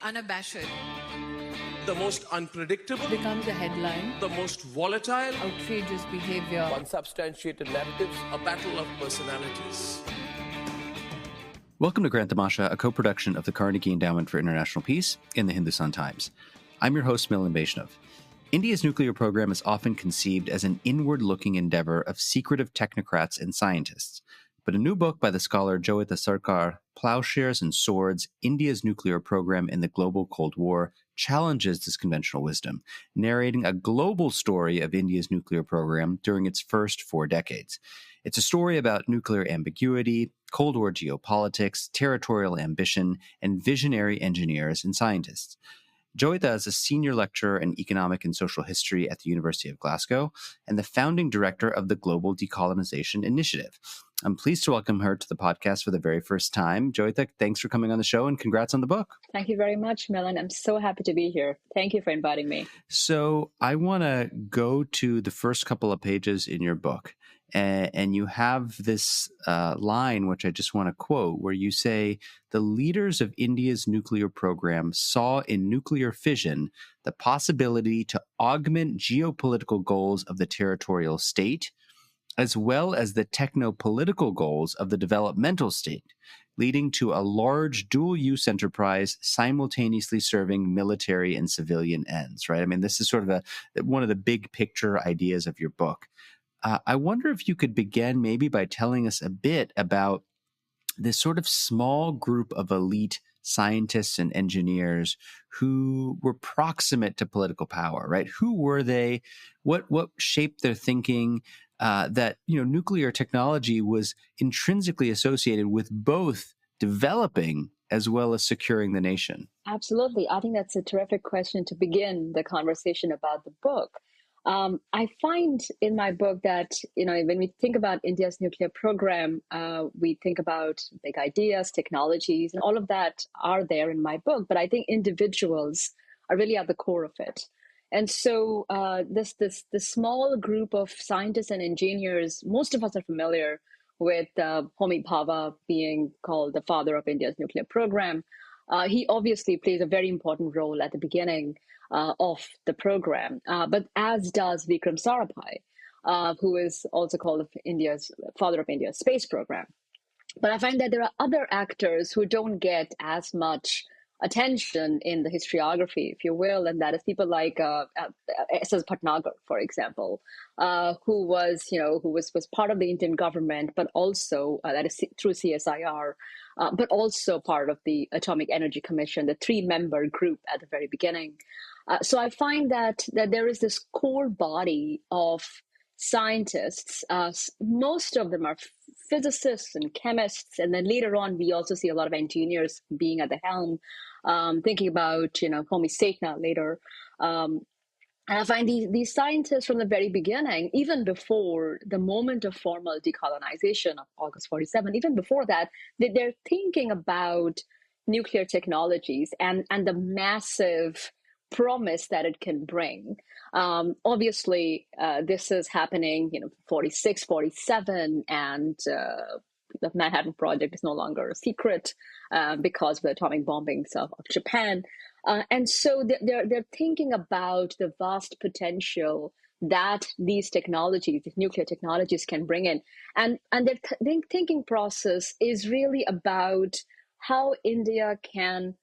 unabashed, the most unpredictable, becomes a headline, the most volatile, outrageous behavior, unsubstantiated narratives, a battle of personalities. Welcome to Grant Tamasha, a co-production of the Carnegie Endowment for International Peace and the Hindustan Times. I'm your host, Milan. India's nuclear program is often conceived as an inward-looking endeavor of secretive technocrats and scientists. But a new book by the scholar Jayita Sarkar, Ploughshares and Swords, India's Nuclear Program in the Global Cold War, challenges this conventional wisdom, narrating a global story of India's nuclear program during its first 4 decades. It's a story about nuclear ambiguity, Cold War geopolitics, territorial ambition, and visionary engineers and scientists. Jayita is a senior lecturer in economic and social history at the University of Glasgow and the founding director of the Global Decolonization Initiative. I'm pleased to welcome her to the podcast for the very first time. Jayita, thanks for coming on the show and congrats on the book. Thank you very much, Milan. I'm so happy to be here. Thank you for inviting me. So I want to go to the first couple of pages in your book. And you have this line, which I just want to quote, where you say, the leaders of India's nuclear program saw in nuclear fission the possibility to augment geopolitical goals of the territorial state, as well as the techno-political goals of the developmental state, leading to a large dual-use enterprise simultaneously serving military and civilian ends, right? I mean, this is sort of one of the big picture ideas of your book. I wonder if you could begin maybe by telling us a bit about this sort of small group of elite scientists and engineers who were proximate to political power, right? Who were they? What shaped their thinking? That nuclear technology was intrinsically associated with both developing as well as securing the nation. Absolutely. I think that's a terrific question to begin the conversation about the book. I find in my book that, when we think about India's nuclear program, we think about big ideas, technologies, and all of that are there in my book. But I think individuals are really at the core of it. And so this small group of scientists and engineers, most of us are familiar with Homi Bhabha being called the father of India's nuclear program. He obviously plays a very important role at the beginning of the program, but as does Vikram Sarabhai, who is also called India's father of India's space program. But I find that there are other actors who don't get as much attention in the historiography, if you will, and that is people like S.S. Bhatnagar, for example, who was part of the Indian government, but also that is through CSIR, but also part of the Atomic Energy Commission, the 3-member group at the very beginning. So I find that there is this core body of scientists. Most of them are physicists and chemists, and then later on we also see a lot of engineers being at the helm, thinking about Homi Setna later. And I find these scientists from the very beginning, even before the moment of formal decolonization of August 47, even before that, they're thinking about nuclear technologies and the massive promise that it can bring. Obviously, this is happening, 46, 47, and the Manhattan Project is no longer a secret because of the atomic bombings of Japan. And so they're thinking about the vast potential that these technologies, these nuclear technologies, can bring in. And their thinking process is really about how India can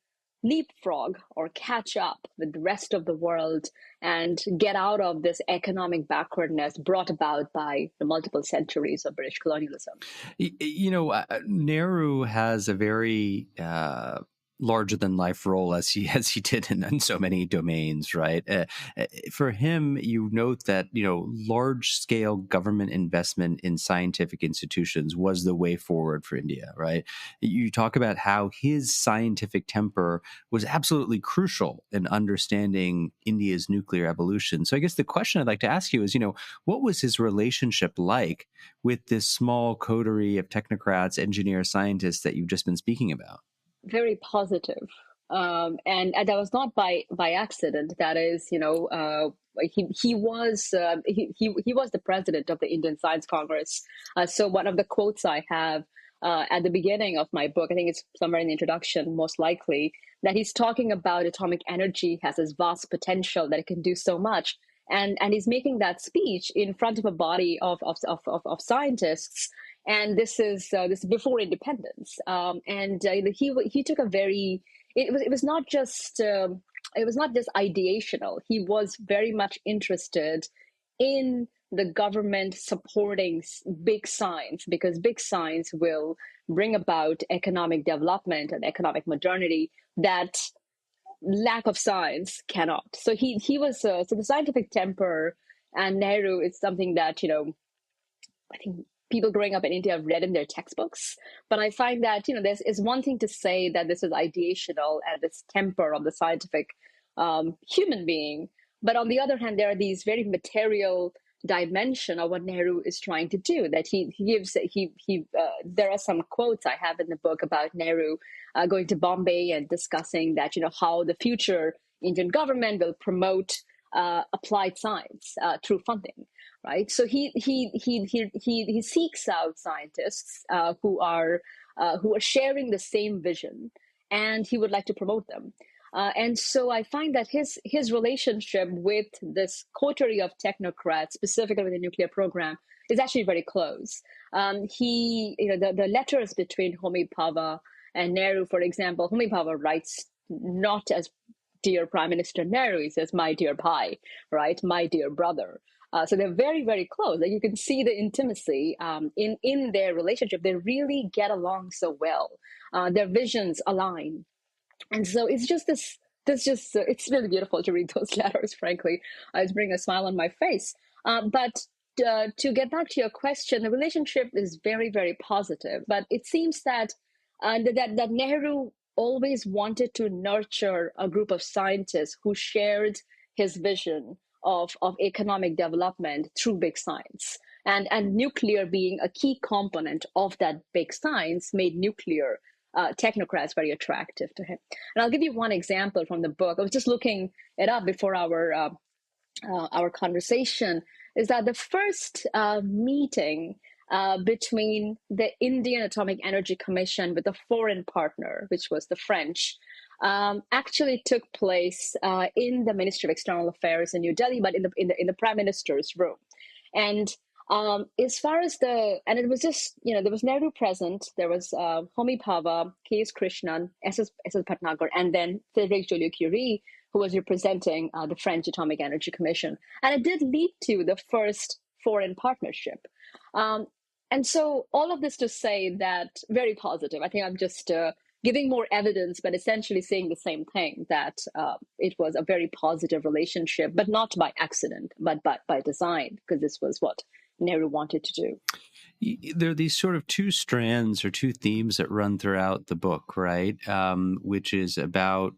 leapfrog or catch up with the rest of the world and get out of this economic backwardness brought about by the multiple centuries of British colonialism. Nehru has a very larger than life role as he did in so many domains, right? For him, you note that large scale government investment in scientific institutions was the way forward for India, right? You talk about how his scientific temper was absolutely crucial in understanding India's nuclear evolution. So I guess the question I'd like to ask you is, what was his relationship like with this small coterie of technocrats, engineers, scientists that you've just been speaking about? Very positive. And that was not by accident. That is, he was the president of the Indian Science Congress. So one of the quotes I have at the beginning of my book. I think it's somewhere in the introduction, most likely, that he's talking about atomic energy has this vast potential that it can do so much. And he's making that speech in front of a body of scientists. And this is before independence. He took a very, it was not just ideational. He was very much interested in the government supporting big science, because big science will bring about economic development and economic modernity that lack of science cannot. So he was so the scientific temper and Nehru is something that I think people growing up in India have read in their textbooks. But I find that there's is one thing to say that this is ideational and this temper of the scientific human being, but on the other hand, there are these very material dimension of what Nehru is trying to do. That he gives there are some quotes I have in the book about Nehru going to Bombay and discussing that how the future Indian government will promote applied science through funding. Right, so he seeks out scientists who are sharing the same vision, and he would like to promote them. And so I find that his relationship with this coterie of technocrats, specifically with the nuclear program, is actually very close. The letters between Homi Bhabha and Nehru, for example, Homi Bhabha writes not as "Dear Prime Minister Nehru," he says "My dear Bhai," right, "My dear brother." So they're very, very close. Like you can see the intimacy in their relationship. They really get along so well. Their visions align. And so it's just it's really beautiful to read those letters, frankly. It's bringing a smile on my face. But to get back to your question, the relationship is very, very positive. But it seems that that Nehru always wanted to nurture a group of scientists who shared his vision of economic development through big science. And nuclear being a key component of that big science made nuclear technocrats very attractive to him. And I'll give you one example from the book. I was just looking it up before our conversation, is that the first meeting between the Indian Atomic Energy Commission with a foreign partner, which was the French, actually took place in the Ministry of External Affairs in New Delhi, but in the Prime Minister's room. And as far as and it was just, there was Nehru present, there was Homi Bhabha, K.S. Krishnan, S.S. Bhatnagar, and then Frédéric Joliot-Curie, who was representing the French Atomic Energy Commission. And it did lead to the first foreign partnership. And so all of this to say that very positive. I think I'm just giving more evidence, but essentially saying the same thing, that it was a very positive relationship, but not by accident, but by design, because this was what Nehru wanted to do. There are these sort of two strands or two themes that run throughout the book, right? Which is about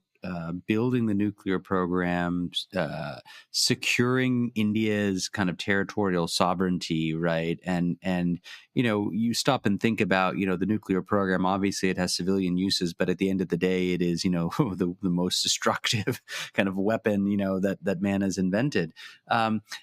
building the nuclear program, securing India's kind of territorial sovereignty, right? And you stop and think about, the nuclear program. Obviously, it has civilian uses, but at the end of the day, it is, the most destructive kind of weapon, that man has invented.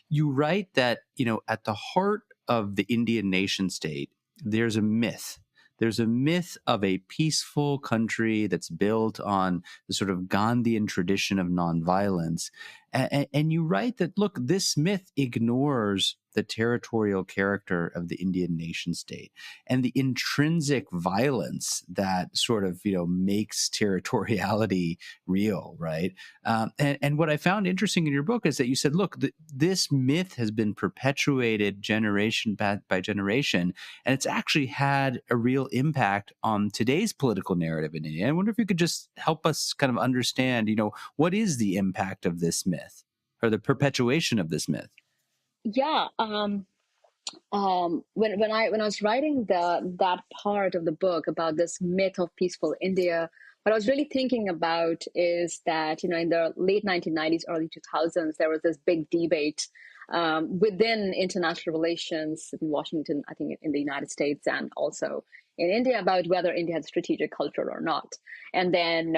You write that, at the heart of the Indian nation state, there's a myth. There's a myth of a peaceful country that's built on the sort of Gandhian tradition of nonviolence. And you write that, look, this myth ignores the territorial character of the Indian nation state and the intrinsic violence that sort of, makes territoriality real, right? And what I found interesting in your book is that you said, look, this myth has been perpetuated generation by generation, and it's actually had a real impact on today's political narrative in India. I wonder if you could just help us kind of understand, what is the impact of this myth or the perpetuation of this myth? Yeah. When I was writing that part of the book about this myth of peaceful India, what I was really thinking about is that in the late 1990s, early 2000s, there was this big debate within international relations in Washington, I think in the United States and also in India, about whether India had strategic culture or not. And then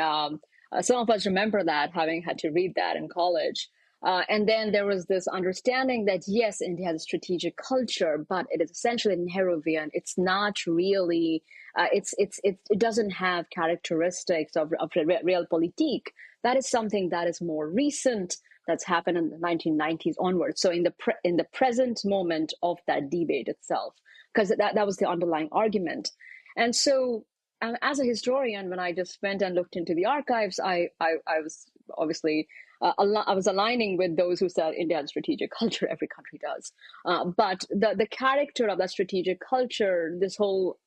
some of us remember that, having had to read that in college. And then there was this understanding that, yes, India has a strategic culture, but it is essentially Nehruvian. It's not really, it doesn't have characteristics of realpolitik. That is something that is more recent, that's happened in the 1990s onwards. So in the present moment of that debate itself, because that was the underlying argument. And so as a historian, when I just went and looked into the archives, I was obviously I was aligning with those who said India has strategic culture. Every country does, but the character of that strategic culture, this whole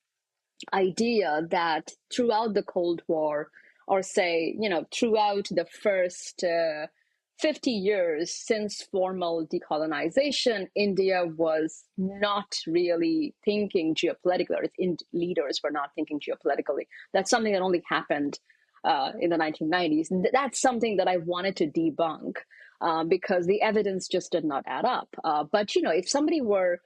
idea that throughout the Cold War, or say throughout the first 50 years since formal decolonization, India was not really thinking geopolitically, or its leaders were not thinking geopolitically. That's something that only happened in the 1990s. That's something that I wanted to debunk because the evidence just did not add up. But if somebody were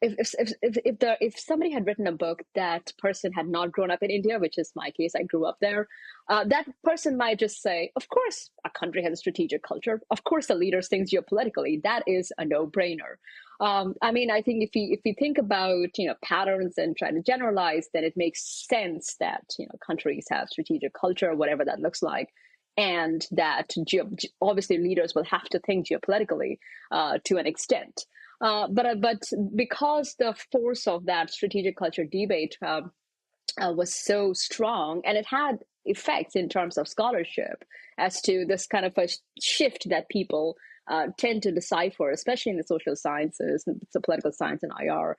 if somebody had written a book, that person had not grown up in India, which is my case, I grew up there, that person might just say, of course, a country has a strategic culture. Of course, the leaders think geopolitically. That is a no-brainer. I think if we think about patterns and try to generalize, then it makes sense that countries have strategic culture, whatever that looks like, and that obviously leaders will have to think geopolitically to an extent. But because the force of that strategic culture debate was so strong, and it had effects in terms of scholarship as to this kind of a shift that people tend to decipher, especially in the social sciences, the political science and IR,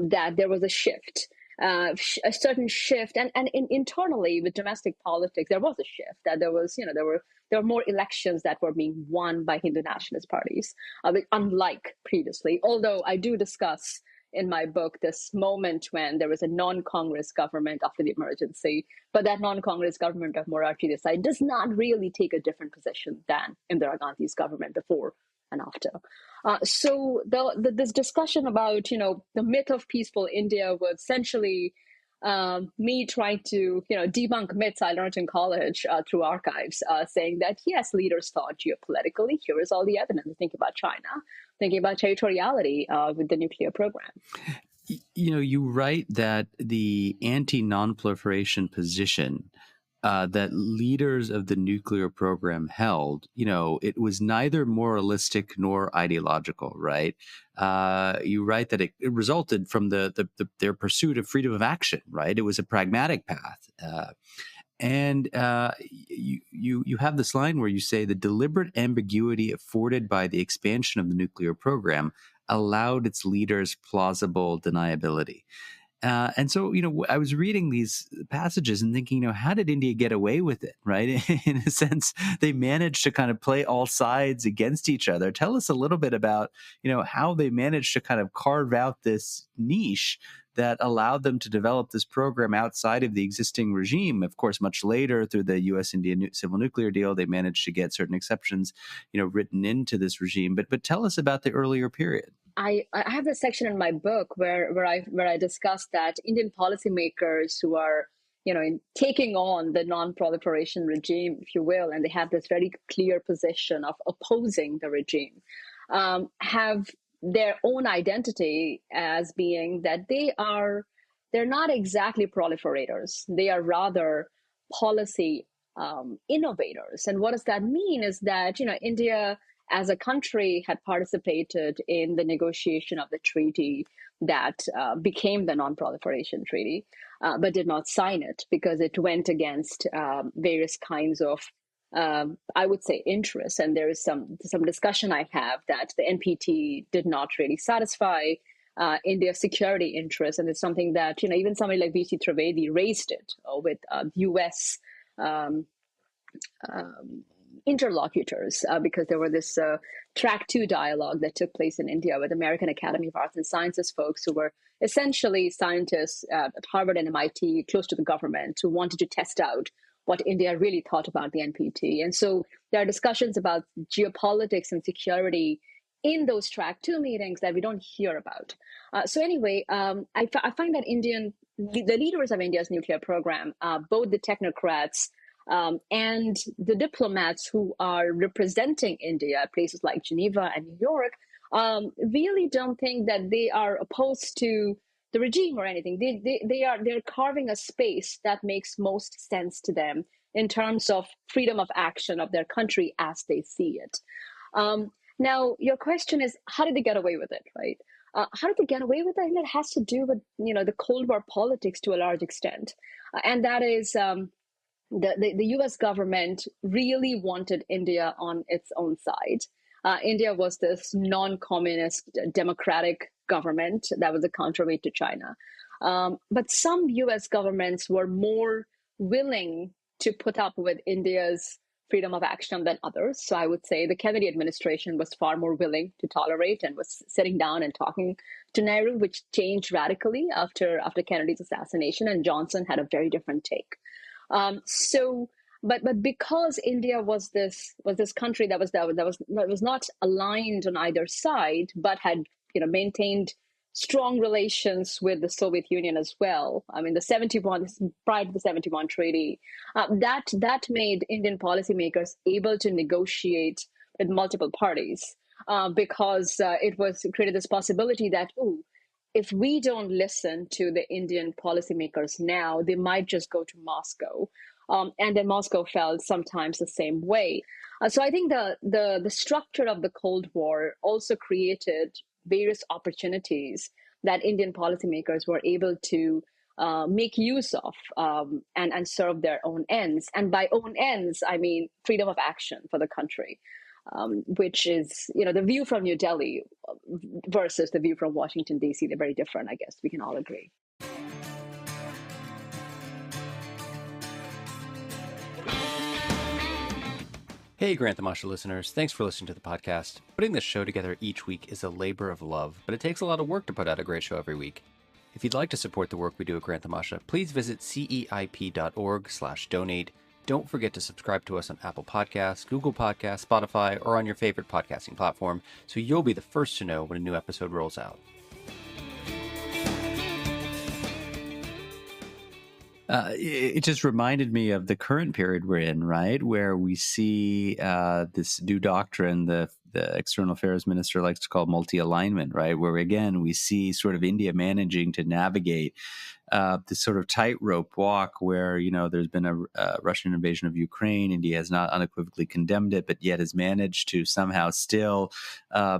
that there was a shift. A certain shift, and internally with domestic politics, there was a shift. That there were more elections that were being won by Hindu nationalist parties, unlike previously. Although I do discuss in my book this moment when there was a non-Congress government after the emergency, but that non-Congress government of Morarji Desai does not really take a different position than Indira Gandhi's government before and after. So this discussion about the myth of peaceful India was essentially me trying to debunk myths I learned in college through archives, saying that yes, leaders thought geopolitically. Here is all the evidence. Think about China, thinking about territoriality with the nuclear program. You write that the anti-nonproliferation position that leaders of the nuclear program held, it was neither moralistic nor ideological, right? You write that it resulted from their pursuit of freedom of action, right? It was a pragmatic path. And you have this line where you say the deliberate ambiguity afforded by the expansion of the nuclear program allowed its leaders plausible deniability. And so, I was reading these passages and thinking, how did India get away with it, right? In a sense, they managed to kind of play all sides against each other. Tell us a little bit about, how they managed to kind of carve out this niche that allowed them to develop this program outside of the existing regime. Of course, much later through the U.S.-India civil nuclear deal, they managed to get certain exceptions, written into this regime. But tell us about the earlier period. I have a section in my book where I discuss that Indian policymakers who are taking on the non-proliferation regime, if you will, and they have this very clear position of opposing the regime, have their own identity as being that they're not exactly proliferators. They are rather policy innovators. And what does that mean is that India as a country had participated in the negotiation of the treaty that became the non-proliferation treaty, but did not sign it because it went against various kinds of I would say interests. And there is some discussion I have that the NPT did not really satisfy India's security interests. And it's something that, even somebody like V.C. Trivedi raised it with U.S. Interlocutors, because there were this Track 2 dialogue that took place in India with American Academy of Arts and Sciences folks who were essentially scientists at Harvard and MIT, close to the government, who wanted to test out what India really thought about the NPT. And so there are discussions about geopolitics and security in those Track 2 meetings that we don't hear about. So anyway, I find that the leaders of India's nuclear program, both the technocrats And the diplomats who are representing India at places like Geneva and New York really don't think that they are opposed to the regime or anything. They're carving a space that makes most sense to them in terms of freedom of action of their country as they see it. Now, your question is, how did they get away with it, right? How did they get away with it? And it has to do with, the Cold War politics to a large extent. And that is the US government really wanted India on its own side. India was this non-communist democratic government that was a counterweight to China. But some US governments were more willing to put up with India's freedom of action than others. So I would say the Kennedy administration was far more willing to tolerate and was sitting down and talking to Nehru, which changed radically after Kennedy's assassination, and Johnson had a very different take. But because India was this country that was not aligned on either side, but had maintained strong relations with the Soviet Union as well. I mean, prior to the 71 treaty, that made Indian policymakers able to negotiate with multiple parties because it created this possibility that, if we don't listen to the Indian policymakers now, they might just go to Moscow. And then Moscow felt sometimes the same way. So I think the structure of the Cold War also created various opportunities that Indian policymakers were able to make use of and serve their own ends. And by own ends, I mean freedom of action for the country, which is, the view from New Delhi versus the view from Washington, D.C. They're very different, I guess. We can all agree. Hey, Grant Tamasha listeners. Thanks for listening to the podcast. Putting this show together each week is a labor of love, but it takes a lot of work to put out a great show every week. If you'd like to support the work we do at Grant Tamasha, please visit ceip.org/donate. Don't forget to subscribe to us on Apple Podcasts, Google Podcasts, Spotify, or on your favorite podcasting platform, so you'll be the first to know when a new episode rolls out. It just reminded me of the current period we're in, right, where we see this new doctrine the External Affairs Minister likes to call multi-alignment, right, where, again, we see sort of India managing to navigate this sort of tightrope walk where, there's been a Russian invasion of Ukraine. India has not unequivocally condemned it, but yet has managed to somehow still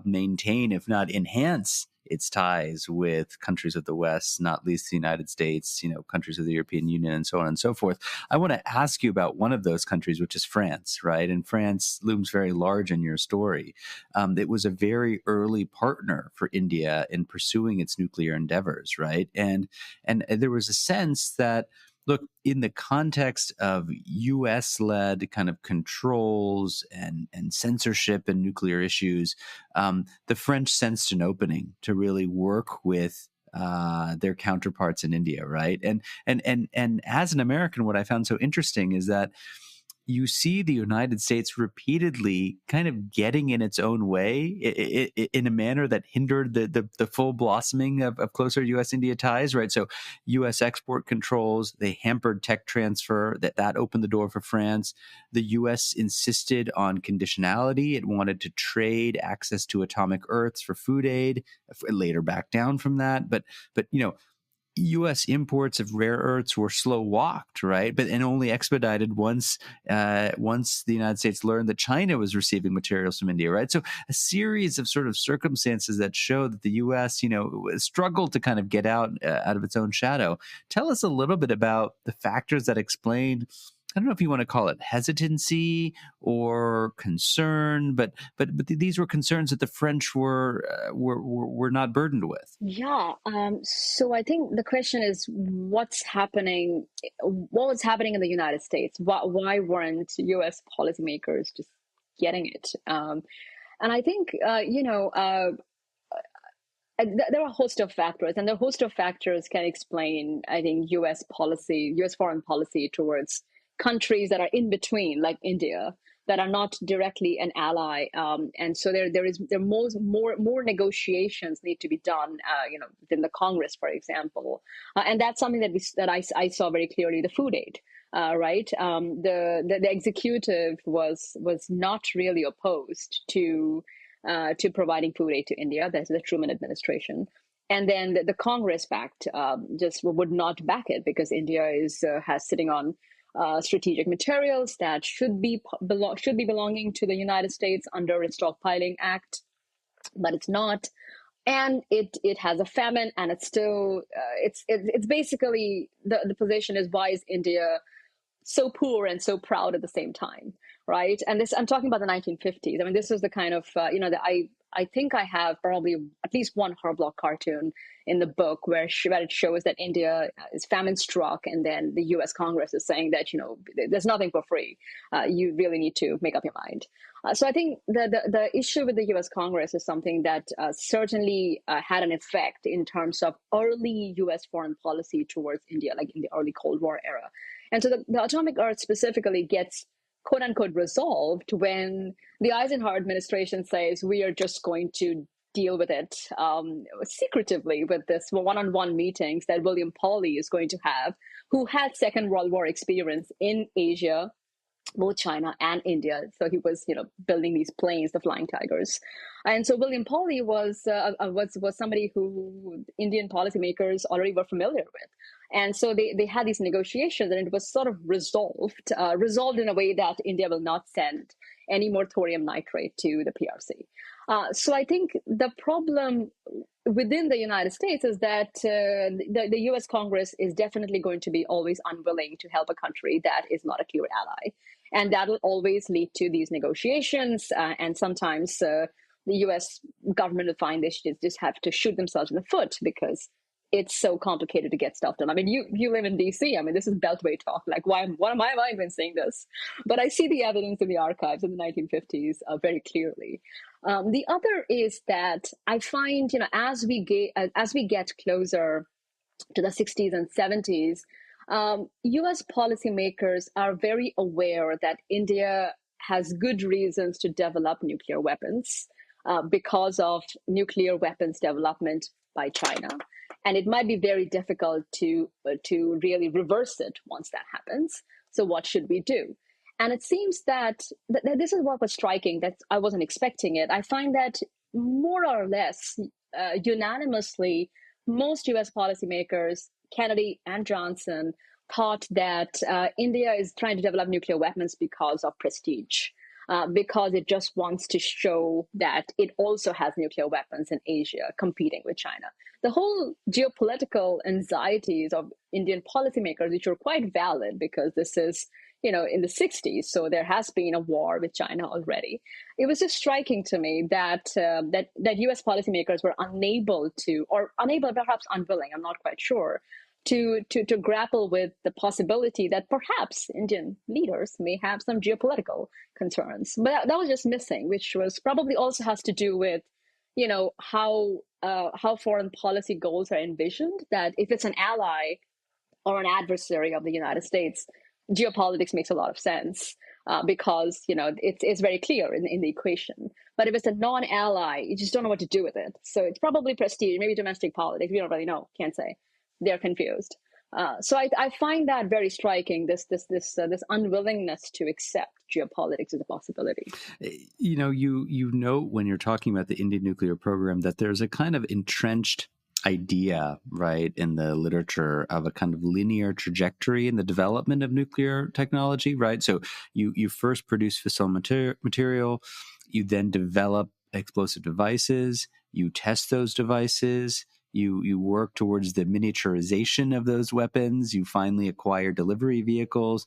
maintain, if not enhance, its ties with countries of the West, not least the United States, countries of the European Union, and so on and so forth. I want to ask you about one of those countries, which is France, right? And France looms very large in your story. It was a very early partner for India in pursuing its nuclear endeavors, right? And there was a sense that, look, in the context of U.S.-led kind of controls and censorship and nuclear issues, the French sensed an opening to really work with their counterparts in India, right? And as an American, what I found so interesting is that you see the United States repeatedly kind of getting in its own way in a manner that hindered the full blossoming of closer U.S.-India ties, right? So U.S. export controls, they hampered tech transfer, that opened the door for France. The U.S. insisted on conditionality. It wanted to trade access to atomic earths for food aid, it later backed down from that. But U.S. imports of rare earths were slow walked, right? And only expedited once the United States learned that China was receiving materials from India, right? So a series of sort of circumstances that show that the U.S., struggled to kind of get out of its own shadow. Tell us a little bit about the factors that explain, I don't know if you want to call it hesitancy or concern, but these were concerns that the French were not burdened with. Yeah. So I think the question is, what was happening in the United States? Why weren't U.S. policymakers just getting it? And I think, there are a host of factors, and the host of factors can explain, I think, U.S. foreign policy towards countries that are in between, like India, that are not directly an ally, and so there more negotiations need to be done, within the Congress, for example, and that's something that I saw very clearly. The food aid, right? The executive was not really opposed to providing food aid to India. That's the Truman administration. And then the Congress backed just would not back it because India has sitting on strategic materials that should be belonging to the United States under its Stockpiling Act, but it's not. And it has a famine, and it's still it's basically the position is, why is India so poor and so proud at the same time, right? And this, I'm talking about the 1950s. I mean, this is the kind of I think I have probably at least one Horror cartoon in the book where it shows that India is famine struck, and then the U.S. Congress is saying that there's nothing for free. You really need to make up your mind. So I think the issue with the U.S. Congress is something that certainly had an effect in terms of early U.S. foreign policy towards India, like in the early Cold War era. And so the Atomic Earth specifically gets quote unquote resolved when the Eisenhower administration says we are just going to deal with it secretively with this one-on-one meetings that William Pauly is going to have, who had Second World War experience in Asia, both China and India. So he was, building these planes, the Flying Tigers. And so William Pauly was somebody who Indian policymakers already were familiar with. And so they had these negotiations, and it was sort of resolved in a way that India will not send any more thorium nitrate to the PRC. So I think the problem within the United States is that the U.S. Congress is definitely going to be always unwilling to help a country that is not a clear ally. And that will always lead to these negotiations. And sometimes the U.S. government will find they just have to shoot themselves in the foot because it's so complicated to get stuff done. I mean, you live in D.C. I mean, this is Beltway talk. Like, why am I even saying this? But I see the evidence in the archives in the 1950s very clearly. The other is that I find, as we get closer to the 60s and 70s, U.S. policymakers are very aware that India has good reasons to develop nuclear weapons because of nuclear weapons development by China. And it might be very difficult to really reverse it once that happens. So what should we do? And it seems that this is what was striking, that I wasn't expecting it. I find that more or less unanimously, most U.S. policymakers, Kennedy and Johnson, thought that India is trying to develop nuclear weapons because of prestige, because it just wants to show that it also has nuclear weapons in Asia competing with China. The whole geopolitical anxieties of Indian policymakers, which were quite valid because this is, in the 60s, so there has been a war with China already. It was just striking to me that U.S. policymakers were unable, perhaps unwilling, I'm not quite sure, to grapple with the possibility that perhaps Indian leaders may have some geopolitical concerns. But that was just missing, which was probably also has to do with, how foreign policy goals are envisioned, that if it's an ally or an adversary of the United States, geopolitics makes a lot of sense because, it's very clear in the equation. But if it's a non-ally, you just don't know what to do with it. So it's probably prestige, maybe domestic politics. We don't really know, can't say. They're confused. So I find that very striking, this unwillingness to accept geopolitics as a possibility. You note when you're talking about the Indian nuclear program that there's a kind of entrenched idea, right, in the literature of a kind of linear trajectory in the development of nuclear technology, right? So you first produce fissile material, you then develop explosive devices, you test those devices, you work towards the miniaturization of those weapons, you finally acquire delivery vehicles.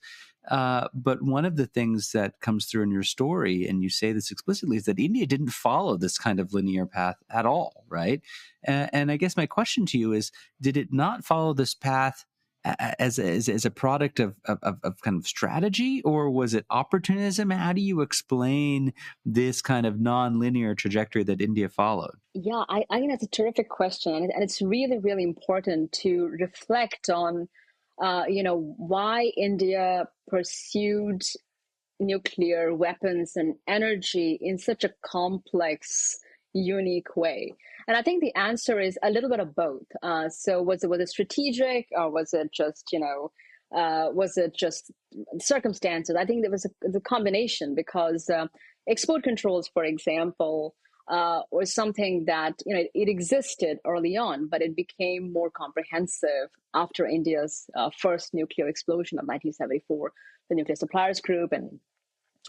But one of the things that comes through in your story, and you say this explicitly, is that India didn't follow this kind of linear path at all, right? And I guess my question to you is, did it not follow this path as a product of kind of strategy, or was it opportunism? How do you explain this kind of non-linear trajectory that India followed? Yeah, I think that's a terrific question. And it's really, really important to reflect on why India pursued nuclear weapons and energy in such a complex, unique way. And I think the answer is a little bit of both. So was it strategic, or was it just, Was it just circumstances? I think there was the combination because export controls, for example, was something that it existed early on, but it became more comprehensive after India's first nuclear explosion of 1974, the Nuclear Suppliers Group, and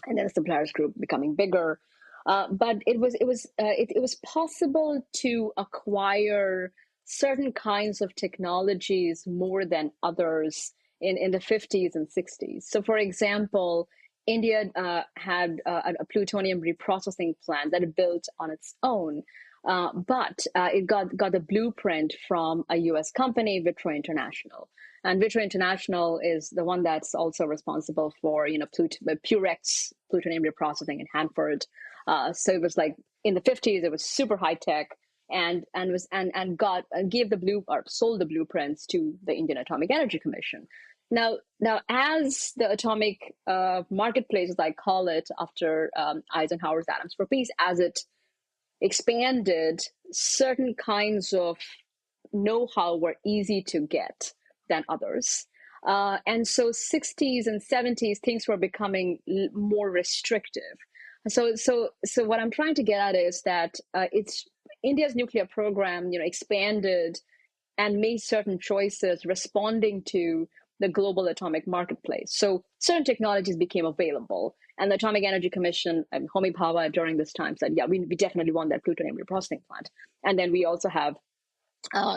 then the suppliers group becoming bigger. But it was possible to acquire certain kinds of technologies more than others in the 50s and 60s. So, for example, India had a plutonium reprocessing plant that it built on its own, but it got a blueprint from a U.S. company, Vitro International. And Vitro International is the one that's also responsible for, Purex plutonium reprocessing in Hanford. So it was like in the 50s, it was super high tech, and gave sold the blueprints to the Indian Atomic Energy Commission. Now, as the atomic marketplace, as I call it, after Eisenhower's Atoms for Peace, as it expanded, certain kinds of know-how were easy to get than others. And so 60s and 70s, things were becoming more restrictive. So what I'm trying to get at is that it's India's nuclear program, expanded and made certain choices responding to the global atomic marketplace. So certain technologies became available. And the Atomic Energy Commission, Homi Bhabha during this time said, yeah, we definitely want that plutonium reprocessing plant. And then we also have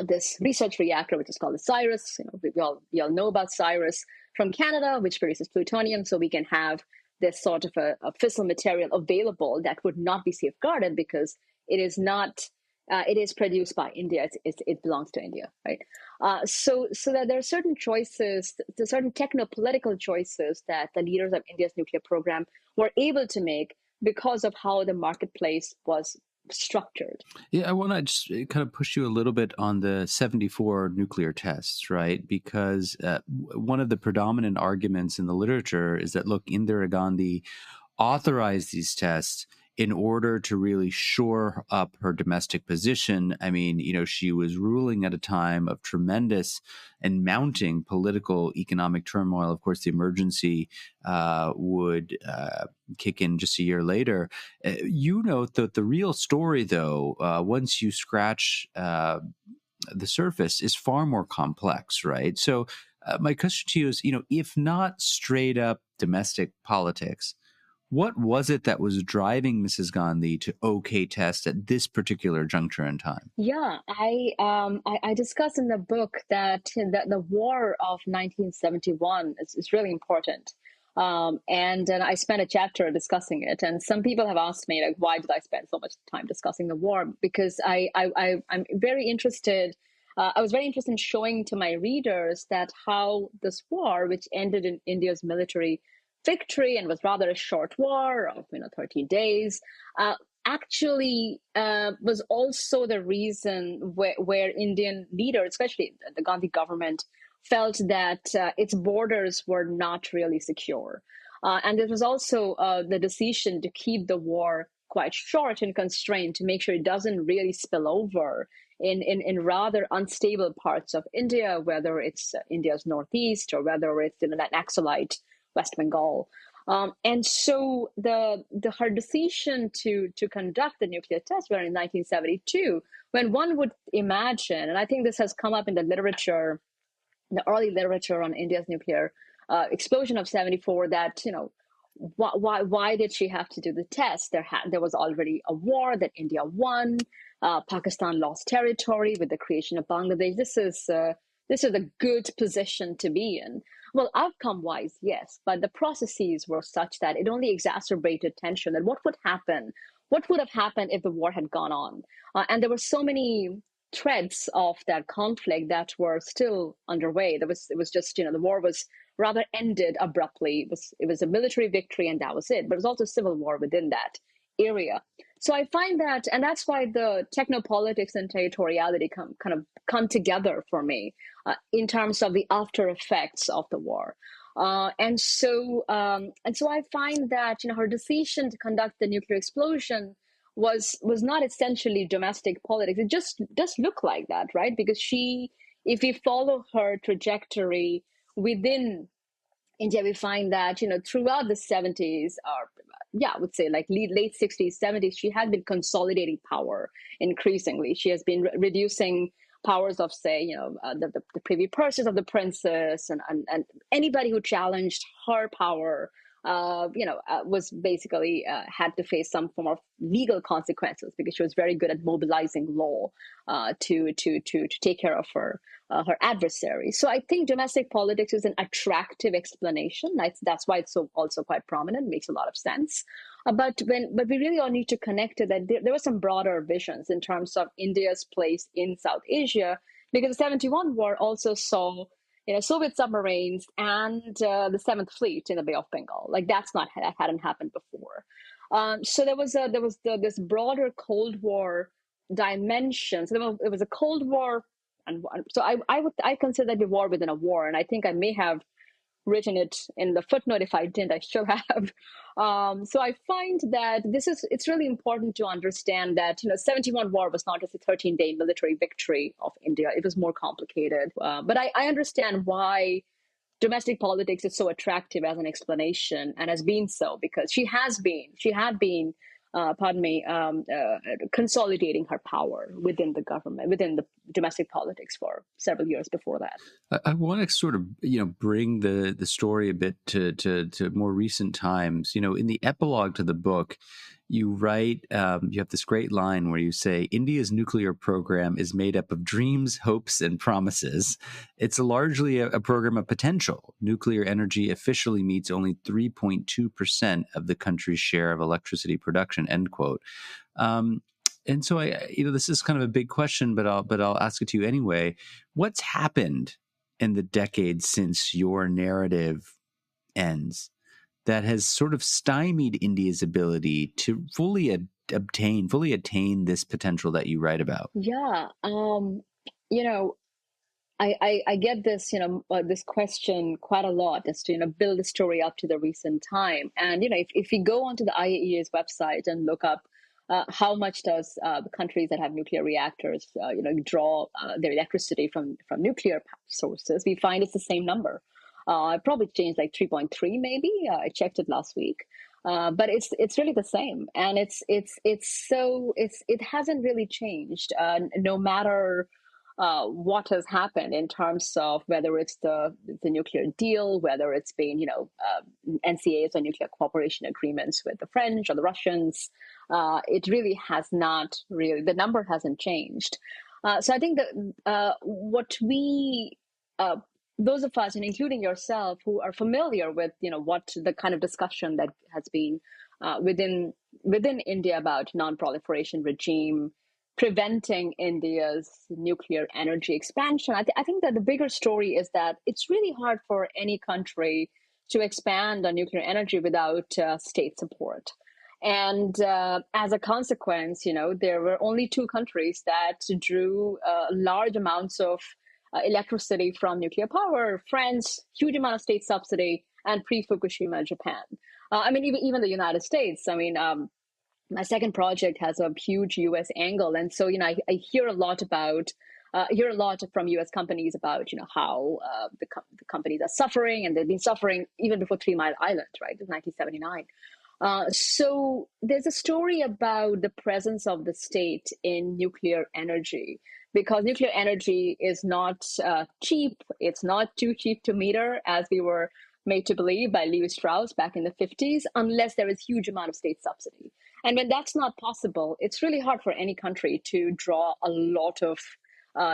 this research reactor, which is called the CIRUS. We all know about CIRUS from Canada, which produces plutonium. So we can have this sort of a fissile material available that would not be safeguarded because it is not. It is produced by India. It belongs to India, right? So that there are certain choices, certain technopolitical choices that the leaders of India's nuclear program were able to make because of how the marketplace was structured. Yeah, I want to just kind of push you a little bit on the 74 nuclear tests, right? Because one of the predominant arguments in the literature is that, look, Indira Gandhi authorized these tests in order to really shore up her domestic position. I mean, she was ruling at a time of tremendous and mounting political, economic turmoil. Of course, the emergency would kick in just a year later. You note that the real story, though, once you scratch the surface, is far more complex, right? So my question to you is, if not straight up domestic politics, what was it that was driving Mrs. Gandhi to okay test at this particular juncture in time? Yeah, I discuss in the book that the war of 1971 is really important. And I spent a chapter discussing it. And some people have asked me, like, why did I spend so much time discussing the war? Because I'm very interested. I was very interested in showing to my readers that how this war, which ended in India's military victory and was rather a short war of 13 days, actually was also the reason where Indian leaders, especially the Gandhi government, felt that its borders were not really secure. And there was also the decision to keep the war quite short and constrained to make sure it doesn't really spill over in rather unstable parts of India, whether it's India's northeast or whether it's in an Naxalite West Bengal. And so her decision to conduct the nuclear tests were in 1972, when one would imagine, and I think this has come up in the literature, the early literature on India's nuclear explosion of 74, that, why did she have to do the test? There was already a war that India won. Pakistan lost territory with the creation of Bangladesh. This is a good position to be in. Well, outcome-wise, yes, but the processes were such that it only exacerbated tension. And what would happen? What would have happened if the war had gone on? And there were so many threads of that conflict that were still underway. It was just, the war was rather ended abruptly. It was a military victory, and that was it. But it was also civil war within that area. So I find that, and that's why the technopolitics and territoriality come together for me in terms of the after effects of the war. And so I find that her decision to conduct the nuclear explosion was not essentially domestic politics. It just does look like that, right? Because if we follow her trajectory, within India, we find that, throughout the 70s, or I would say like late 60s, 70s, she had been consolidating power increasingly. She has been reducing powers of, say, the privy purses of the princess and anybody who challenged her power, was basically had to face some form of legal consequences because she was very good at mobilizing law to take care of her adversary. So I think domestic politics is an attractive explanation. That's why it's so also quite prominent. Makes a lot of sense. But we really all need to connect to that. There were some broader visions in terms of India's place in South Asia, because the 71 war also saw Soviet submarines and the Seventh Fleet in the Bay of Bengal. Like that hadn't happened before. So there was this broader Cold War dimension. So it was a Cold War, and so I consider that a war within a war, and I think I may have written it in the footnote. If I didn't, I should have. So I find that it's really important to understand that 71 war was not just a 13-day military victory of India. It was more complicated. But I understand why domestic politics is so attractive as an explanation, and has been so, because she had been consolidating her power within the government, within the domestic politics for several years before that. I want to sort of, bring the story a bit to more recent times. In the epilogue to the book, you write, you have this great line where you say, India's nuclear program is made up of dreams, hopes, and promises. It's largely a program of potential. Nuclear energy officially meets only 3.2% of the country's share of electricity production, end quote. And so this is kind of a big question, but I'll ask it to you anyway. What's happened in the decades since your narrative ends that has sort of stymied India's ability to fully attain this potential that you write about? Yeah. I get this, this question quite a lot, as to, build the story up to the recent time. And, if we go onto the IAEA's website and look up how much does the countries that have nuclear reactors, draw their electricity from nuclear sources, we find it's the same number. It probably changed like 3.3 maybe. I checked it last week, but it's really the same, and it hasn't really changed, no matter what has happened in terms of whether it's the nuclear deal, whether it's been NCAs or nuclear cooperation agreements with the French or the Russians. It really has not really, the number hasn't changed. So I think that what we those of us, and including yourself, who are familiar with what the kind of discussion that has been within India about non-proliferation regime preventing India's nuclear energy expansion, I think that the bigger story is that it's really hard for any country to expand on nuclear energy without state support. And as a consequence, there were only two countries that drew large amounts of electricity from nuclear power: France, huge amount of state subsidy, and pre-Fukushima, Japan. Even the United States. My second project has a huge U.S. angle, and so I hear a lot from U.S. companies about how the companies are suffering, and they've been suffering even before 3 Mile Island, right, in 1979. So there's a story about the presence of the state in nuclear energy, because nuclear energy is not cheap. It's not too cheap to meter, as we were made to believe by Lewis Strauss back in the 50s, unless there is huge amount of state subsidy. And when that's not possible, it's really hard for any country to draw a lot of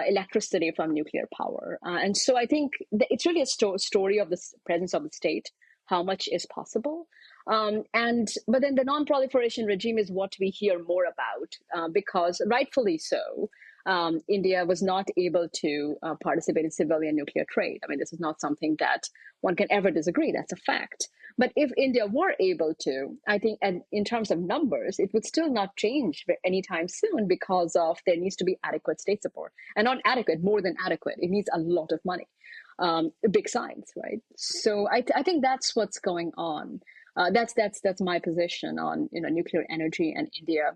electricity from nuclear power. And so I think it's really a story of the presence of the state, how much is possible. But then the non-proliferation regime is what we hear more about, because rightfully so, India was not able to participate in civilian nuclear trade. This is not something that one can ever disagree. That's a fact. But if India were able to, I think, and in terms of numbers, it would still not change anytime soon, because of there needs to be adequate state support. And not adequate, more than adequate. It needs a lot of money. Big signs, right? So I think that's what's going on. That's my position on nuclear energy and India.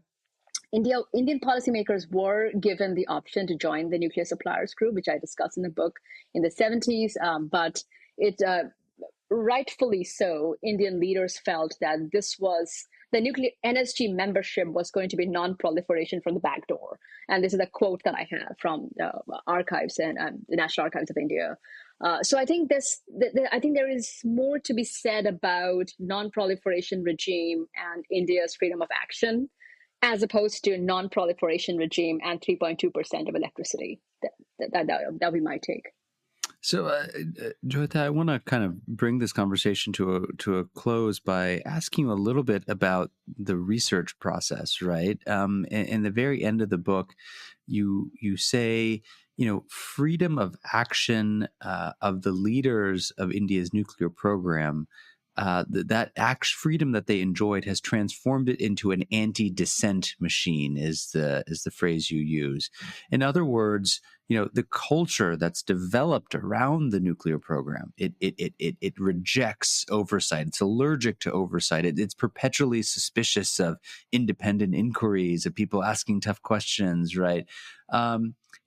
Indian policymakers were given the option to join the nuclear suppliers group, which I discuss in the book, in the 70s. But rightfully so, Indian leaders felt that this was the nuclear NSG membership was going to be non-proliferation from the back door. And this is a quote that I have from archives and the National Archives of India. So I think I think there is more to be said about non-proliferation regime and India's freedom of action, as opposed to non-proliferation regime and 3.2% of electricity. That'll be my take. So, Jayita, I want to kind of bring this conversation to a close by asking you a little bit about the research process, right? In the very end of the book, you say, freedom of action of the leaders of India's nuclear program, freedom that they enjoyed has transformed it into an anti-dissent machine, is the phrase you use. In other words, the culture that's developed around the nuclear program, it rejects oversight. It's allergic to oversight. It's perpetually suspicious of independent inquiries, of people asking tough questions, right?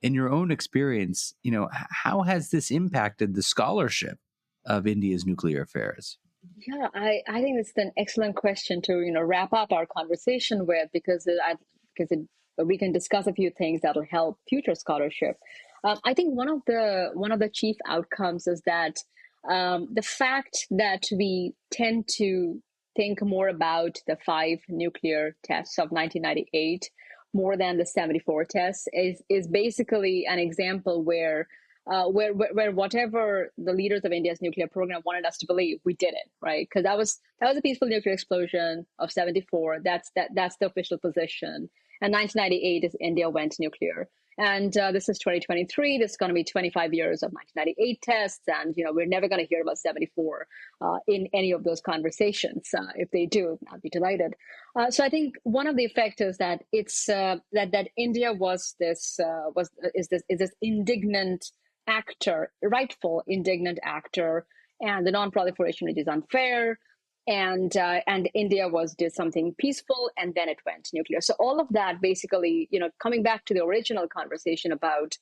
In your own experience, how has this impacted the scholarship of India's nuclear affairs? Yeah, I think it's an excellent question to wrap up our conversation with, because we can discuss a few things that'll help future scholarship. I think one of the chief outcomes is that the fact that we tend to think more about the 5 nuclear tests of 1998 more than the 74 tests is basically an example where whatever the leaders of India's nuclear program wanted us to believe, we did it, right? Because that was a peaceful nuclear explosion of 74. That's the official position. And 1998 is India went nuclear. And this is 2023. This is going to be 25 years of 1998 tests, and we're never going to hear about 74 in any of those conversations. If they do, I'll be delighted. So I think one of the effects is that it's that India is this indignant actor, rightful indignant actor, and the non-proliferation, which is unfair. And India did something peaceful, and then it went nuclear. So all of that basically, coming back to the original conversation about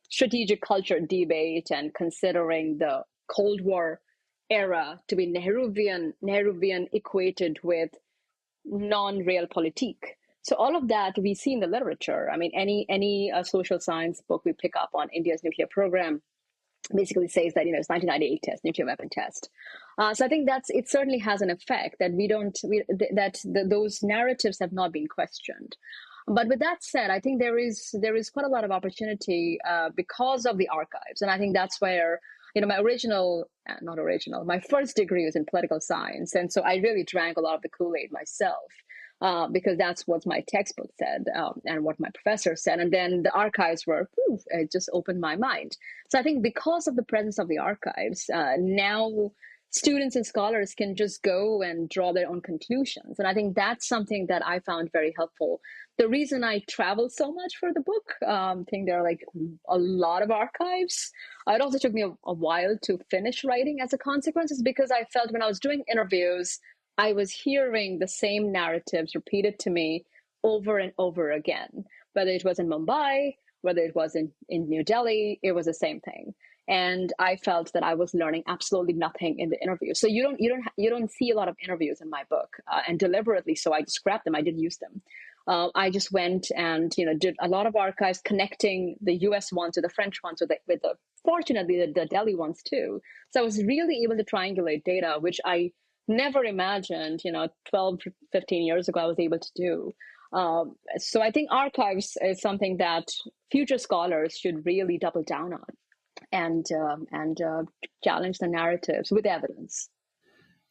strategic culture debate and considering the Cold War era to be Nehruvian equated with non-realpolitik. So all of that we see in the literature. I mean, any social science book we pick up on India's nuclear program basically says that it's 1998 test, nuclear weapon test. So I think it certainly has an effect that those narratives have not been questioned. But with that said, I think there is quite a lot of opportunity because of the archives, and I think that's where my my first degree was in political science, and so I really drank a lot of the Kool-Aid myself. Because that's what my textbook said and what my professor said. And then the archives it just opened my mind. So I think because of the presence of the archives, now students and scholars can just go and draw their own conclusions. And I think that's something that I found very helpful. The reason I traveled so much for the book, I think there are a lot of archives. It also took me a while to finish writing as a consequence, is because I felt when I was doing interviews, I was hearing the same narratives repeated to me over and over again. Whether it was in Mumbai, whether it was in New Delhi, it was the same thing. And I felt that I was learning absolutely nothing in the interview. So you don't see a lot of interviews in my book, and deliberately so I just scrapped them. I didn't use them. I just went and did a lot of archives connecting the U.S. ones to the French ones with fortunately the Delhi ones too. So I was really able to triangulate data, which I never imagined, 12, 15 years ago I was able to do. So I think archives is something that future scholars should really double down on and challenge the narratives with evidence.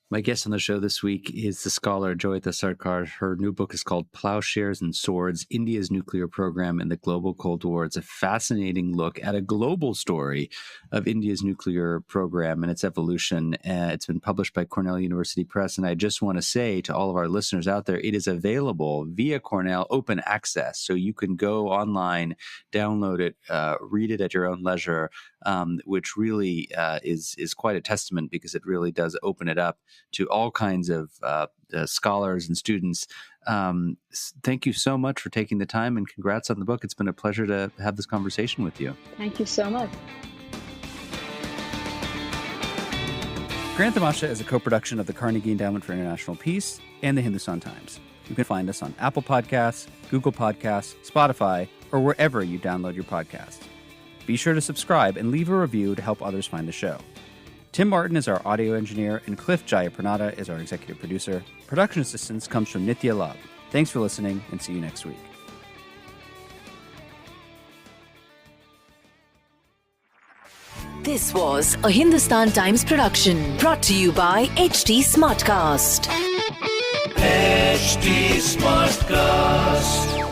My guest on the show this week is the scholar Jayita Sarkar. Her new book is called Ploughshares and Swords, India's Nuclear Program in the Global Cold War. It's a fascinating look at a global story of India's nuclear program and its evolution. It's been published by Cornell University Press. And I just want to say to all of our listeners out there, it is available via Cornell open access. So you can go online, download it, read it at your own leisure, which really is quite a testament, because it really does open it up to all kinds of scholars and students. Thank you so much for taking the time, and congrats on the book. It's been a pleasure to have this conversation with you. Thank you so much. Grand Tamasha is a co-production of the Carnegie Endowment for International Peace and the Hindustan Times. You can find us on Apple Podcasts, Google Podcasts, Spotify, or wherever you download your podcasts. Be sure to subscribe and leave a review to help others find the show. Tim Martin is our audio engineer, and Cliff Jayapranada is our executive producer. Production assistance comes from Nitya Lab. Thanks for listening, and see you next week. This was a Hindustan Times production brought to you by HT Smartcast. HT Smartcast.